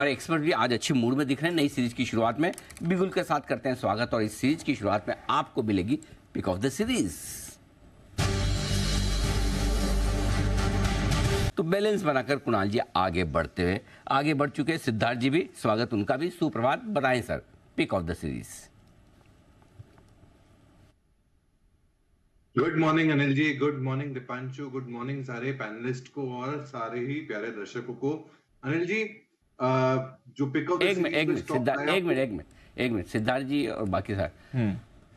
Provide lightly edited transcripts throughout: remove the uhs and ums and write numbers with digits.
और एक्सपर्ट भी आज अच्छे मूड में दिख रहे हैं। नई सीरीज की शुरुआत में बिगुल के साथ करते हैं स्वागत। और इस सीरीज की शुरुआत में आपको मिलेगी पिक ऑफ द सीरीज। तो बैलेंस बनाकर कुणाल जी आगे बढ़ चुके हैं। सिद्धार्थ जी भी स्वागत, उनका भी सुप्रभात। बताएं sir, pick of the series. Good morning Anil ji, good morning Deepanshu, good morning सारे पैनलिस्ट को और सारे ही प्यारे दर्शकों को। अनिल जी, जो पिक ऑफ द सीरीज में स्टॉक आया, एक मिनट सिद्धार्थ जी और बाकी सारे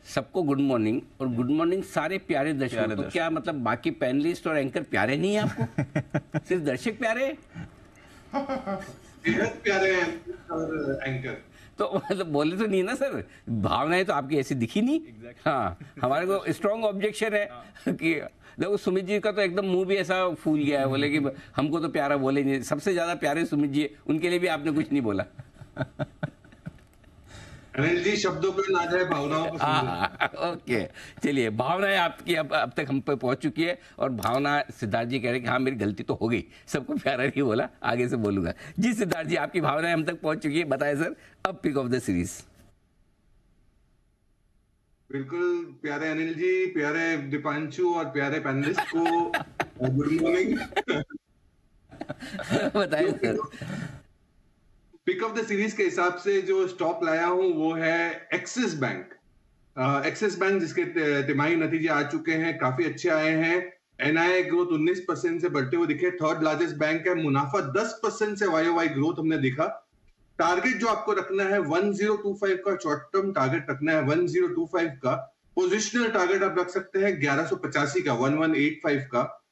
सबको गुड मॉर्निंग। और गुड मॉर्निंग सारे प्यारे दर्शकों। तो क्या मतलब बाकी पैनलिस्ट और एंकर प्यारे नहीं है आपको? सिर्फ दर्शक प्यारे? प्यारे हैं और एंकर तो मतलब बोले तो नहीं ना सर, भावनाएं तो आपकी ऐसी दिखी नहीं। हाँ, हमारे को स्ट्रॉन्ग ऑब्जेक्शन है कि देखो सुमित जी का तो एकदम मुंह भी ऐसा फूल गया है, बोले कि हमको तो प्यारा बोले नहीं। सबसे ज्यादा प्यारे सुमित जी, उनके लिए भी आपने कुछ नहीं बोला। अनिल जी, शब्दों पे ना जाए, भावनाओं को समझो। ओके, चलिए, भावनाएं आपकी अब तक हम पे पहुंच चुकी है। और भावना, सिद्धार्थ जी कह रहे हैं कि हाँ मेरी गलती तो हो गई, सबको प्यारा नहीं बोला, आगे से बोलूंगा। जी सिद्धार्थ जी, आपकी भावनाएं हम तक पहुंच चुकी है। बताएं सर, अब पिक ऑफ द सीरीज। बिल्कुल प्यारे अनिल जी, प्यारे दीपांशु और प्यारे पैनलिस्ट को गुड मॉर्निंग। बताएं sir. Pick of the series के हिसाब से जो स्टॉक लाया हूं वो है एक्सिस बैंक। एक्सिस बैंक जिसके तिमाही नतीजे आ चुके हैं, काफी अच्छे आए हैं। एनआईए ग्रोथ 19% से बढ़ते हुए दिखे। थर्ड लार्जेस्ट बैंक है। मुनाफा 10% से वाईओवाई ग्रोथ हमने देखा। टारगेट जो आपको रखना है 1025 का, शॉर्ट टर्म टारगेट रखना है 1025 का। पोजिशनल टारगेट आप रख सकते हैं 1185 का, 1185 का।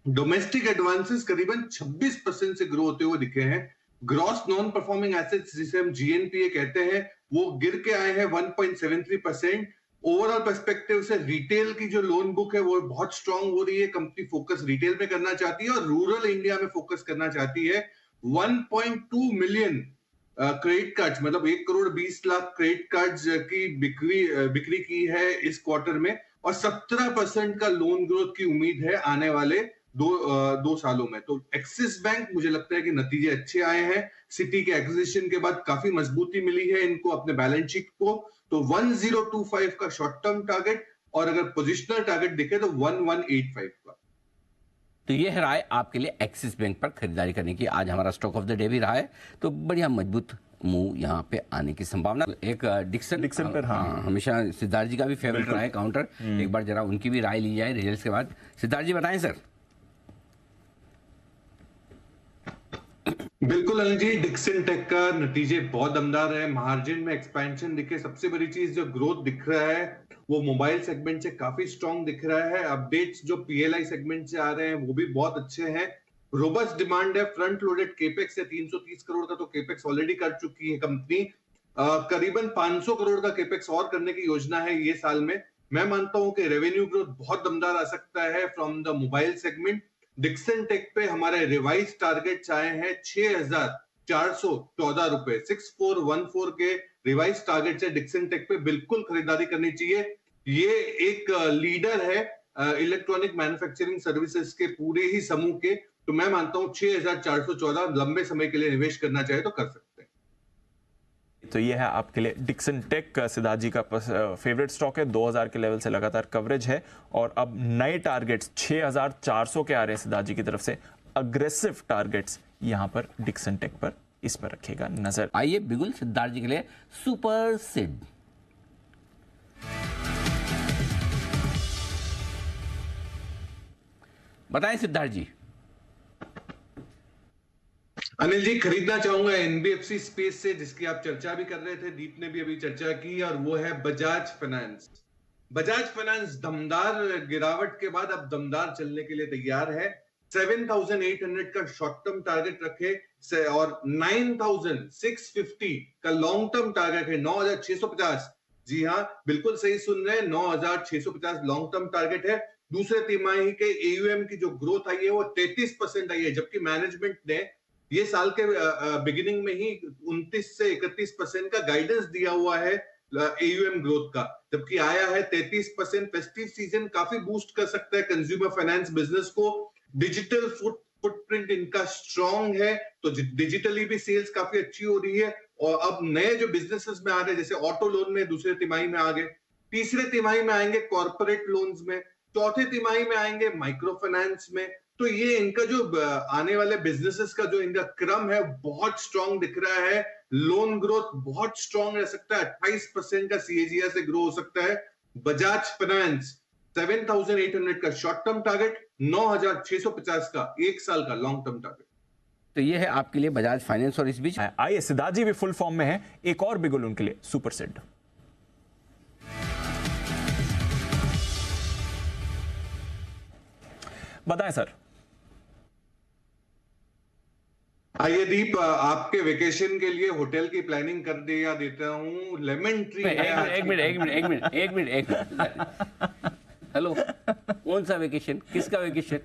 डोमेस्टिक एडवांसेस करीबन 26% से ग्रो होते हुए दिखे हैं। ग्रॉस नॉन परफॉर्मिंग एसेट्स जिसे हम जीएनपीए कहते हैं, वो गिर के आए हैं 1.73%। ओवरऑल पर्सपेक्टिव से रिटेल की जो लोन बुक है वो बहुत स्ट्रांग हो रही है। कंपनी फोकस रिटेल पे करना चाहती है और रूरल इंडिया में फोकस करना चाहती है। 1.2 मिलियन क्रेडिट कार्ड्स, मतलब 1 करोड़ 20 लाख क्रेडिट कार्ड्स की बिक्री की है इस क्वार्टर में। और 17% का लोन ग्रोथ की उम्मीद है आने वाले दो सालों में। तो एक्सिस बैंक, मुझे लगता है कि नतीजे अच्छे आए हैं। सिटी के एक्विजिशन के बाद काफी मजबूती मिली है इनको अपने बैलेंस शीट को। तो 1025 का शॉर्ट टर्म टारगेट, और अगर पोजिशनल टारगेट दिखे तो 1185 का। तो ये है राय आपके लिए एक्सिस बैंक पर खरीदारी करने की। आज हमारा स्टॉक ऑफ द डे भी रहा है, तो बढ़िया मजबूत मुंह यहाँ पे आने की संभावना। एक डिक्सन पर, हाँ, हमेशा सिद्धार्थ जी का भी फेवरेट रहा है काउंटर। एक बार जरा उनकी भी राय ली जाए रिजल्ट्स के बाद। सिद्धार्थ जी बताएं सर। बिल्कुल अनिल जी, डिक्सन टेक का नतीजे बहुत दमदार है। मार्जिन में एक्सपेंशन दिखे। सबसे बड़ी चीज जो ग्रोथ दिख रहा है वो मोबाइल सेगमेंट से काफी स्ट्रांग दिख रहा है। अपडेट्स जो पीएलआई सेगमेंट से आ रहे हैं वो भी बहुत अच्छे हैं। रोबस्ट डिमांड है। फ्रंट लोडेड केपेक्स है 330 करोड़ का, तो केपेक्स ऑलरेडी कर चुकी है कंपनी। करीबन 500 करोड़ का केपेक्स और करने की योजना है ये साल में। मैं मानता हूं कि रेवेन्यू ग्रोथ बहुत दमदार आ सकता है from the mobile segment. Dixon Tech पे हमारे रिवाइज टारगेट्स आए हैं 6,414 रुपए, 6414 के रिवाइज टारगेट्स है डिक्सन टेक पे। बिल्कुल खरीदारी करनी चाहिए। ये एक लीडर है इलेक्ट्रॉनिक मैन्युफैक्चरिंग सर्विसेज के पूरे ही समूह के। तो मैं मानता हूं 6,414 लंबे समय के लिए निवेश करना चाहे तो कर सकते हैं। तो ये है आपके लिए डिक्सन टेक। सिद्धार्थ जी का फेवरेट स्टॉक है। 2000 के लेवल से लगातार कवरेज है और अब नए टारगेट्स 6400 के आ रहे हैं सिद्धार्थ जी की तरफ से। अग्रेसिव टारगेट्स यहां पर डिक्सन टेक पर, इस पर रखिएगा नजर। आइए बिगुल सिद्धार्थ जी के लिए सुपर सिड। बताएं सिद्धार्थ जी। अनिल जी, खरीदना चाहूंगा एनबीएफसी स्पेस से, जिसकी आप चर्चा भी कर रहे थे, दीप ने भी अभी चर्चा की, और वो है बजाज फाइनेंस। बजाज फाइनेंस दमदार गिरावट के बाद अब दमदार चलने के लिए तैयार है। 7,800 का शॉर्ट टर्म टारगेट रखे और 9,650 का लॉन्ग टर्म टारगेट है। 9,650, जी हाँ बिल्कुल सही सुन रहे हैं, 9,650 लॉन्ग टर्म टारगेट है। दूसरे तिमाही के एयूएम की जो ग्रोथ आई है वो 33% आई है, जबकि मैनेजमेंट ने ये साल के बिगिनिंग में ही 29 से 31% का गाइडेंस दिया हुआ है एयूएम ग्रोथ का, जबकि आया है 33%। फेस्टिव सीजन काफी बूस्ट कर सकता है कंज्यूमर फाइनेंस बिजनेस को। डिजिटल फुटप्रिंट इनका स्ट्रांग है, तो डिजिटली भी सेल्स काफी अच्छी हो रही है। और अब नए जो बिजनेसेस में आ रहे हैं, जैसे ऑटो लोन में दूसरे तिमाही में आ गए, तीसरे तिमाही में आएंगे कॉर्पोरेट लोन्स में, चौथे तिमाही में आएंगे माइक्रो फाइनेंस में। तो ये इनका जो आने वाले बिजनेसेस का जो इनका क्रम है बहुत स्ट्रांग दिख रहा है। लोन ग्रोथ बहुत स्ट्रांग रह सकता है, 28% का सीएजीआर से ग्रो हो सकता है। बजाज फाइनेंस 7,800 का शॉर्ट टर्म टारगेट, 9,650 का एक साल का लॉन्ग टर्म टारगेट। तो ये है आपके लिए बजाज फाइनेंस। और इस बीच आइए, सिद्धार्थ जी भी फुल फॉर्म में है, एक और बिगुल उनके लिए सुपर सेट। बताएं सर। आइए दीप, आपके वेकेशन के लिए होटल की प्लानिंग कर दिया देता हूँ। लेमन ट्री है। एक मिनट। हेलो, कौन सा वेकेशन, किसका वेकेशन?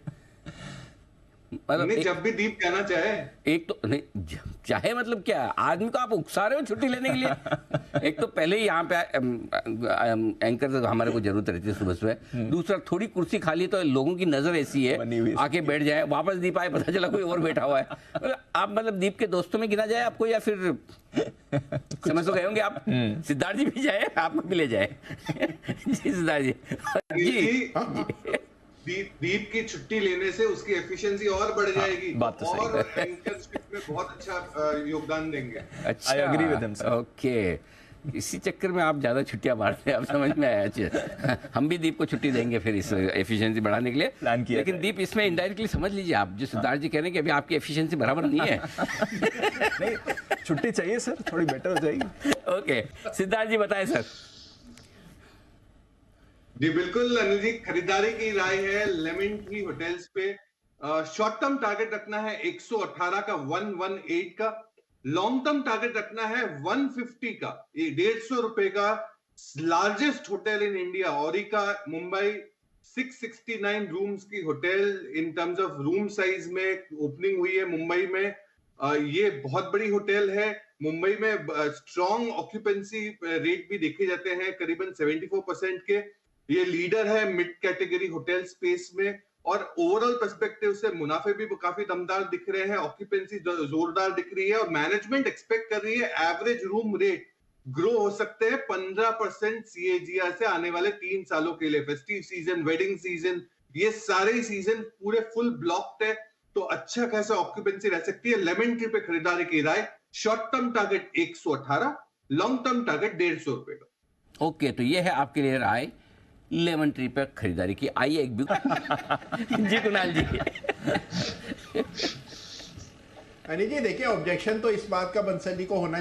नहीं, जब भी दीप कहना चाहे। एक तो नहीं चाहे मतलब क्या, आदमी को आप उकसा रहे हो छुट्टी लेने के लिए। एक तो पहले ही यहाँ पे एंकर से हमारे को जरूरत रहती है सुबह सुबह। दूसरा, थोड़ी कुर्सी खाली तो लोगों की नजर ऐसी है आके बैठ जाए, वापस दीप आए पता चला कोई और बैठा हुआ है। आप मतलब दीप के दोस्तों में गिना जाए आपको, या फिर समझ तो गए होंगे आप, सिद्धार्थ जी भी जाए आपको भी ले जाए। जी सिद्धार्थ जी, दीप की छुट्टी लेने से उसकी एफिशिएंसी और बढ़ जाएगी। बात तो सही और एंकरशिप में बहुत अच्छा योगदान देंगे। अच्छा, I agree with him, sir. Okay, इसी चक्कर में आप ज्यादा छुट्टियां मारते हैं, अब समझ में आया। अच्छा, हम भी दीप को छुट्टी देंगे फिर इस एफिशिएंसी बढ़ाने के लिए प्लान किया लेकिन जाए। दीप इसमें इनडायरेक्टली समझ लीजिए आप, जो सिद्धार्थ जी कह रहे हैं कि अभी आपकी एफिशिएंसी बराबर नहीं है। नहीं, छुट्टी चाहिए सर, थोड़ी बेटर हो जाएगी। ओके, सिद्धार्थ जी बताएं सर। जी बिल्कुल अनिल जी, खरीदारी की राय है लेमन ट्री होटल्स पे। शॉर्ट टर्म टारगेट रखना है 118 का, 118 का। लॉन्ग टर्म टारगेट रखना है 150 का, ये 150 रुपए का। Largest hotel in India, Aurika Mumbai, 669 rooms की hotel in terms of room size में ओपनिंग हुई है मुंबई में। ये बहुत बड़ी होटल है। मुंबई में स्ट्रॉन्ग ऑक्यूपेंसी रेट भी देखे जाते हैं, करीबन 74% के। ये लीडर है मिड कैटेगरी होटल स्पेस में, और ओवरऑल पर्सपेक्टिव से मुनाफे भी काफी दमदार दिख रहे हैं, ऑक्यूपेंसी जोरदार दिख रही है, और मैनेजमेंट एक्सपेक्ट कर रही है एवरेज रूम रेट ग्रो हो सकते हैं 15% सीएजीआर से आने वाले 3 सालों के लिए। फेस्टिव सीजन, वेडिंग सीजन, ये सारे सीजन पूरे फुल ब्लॉक्ड है, तो अच्छा खासा ऑक्यूपेंसी रह सकती है। लेमन ट्री पे खरीदारी की राय, short term target 118, long term target 150 रुपए का। ओके, तो ये है आपके लिए राय लेमन ट्री पर खरीदारी की। आइए एक जी कुणाल जी। अनिल जी देखिए, ऑब्जेक्शन तो इस बात का बंसली को होना चाहिए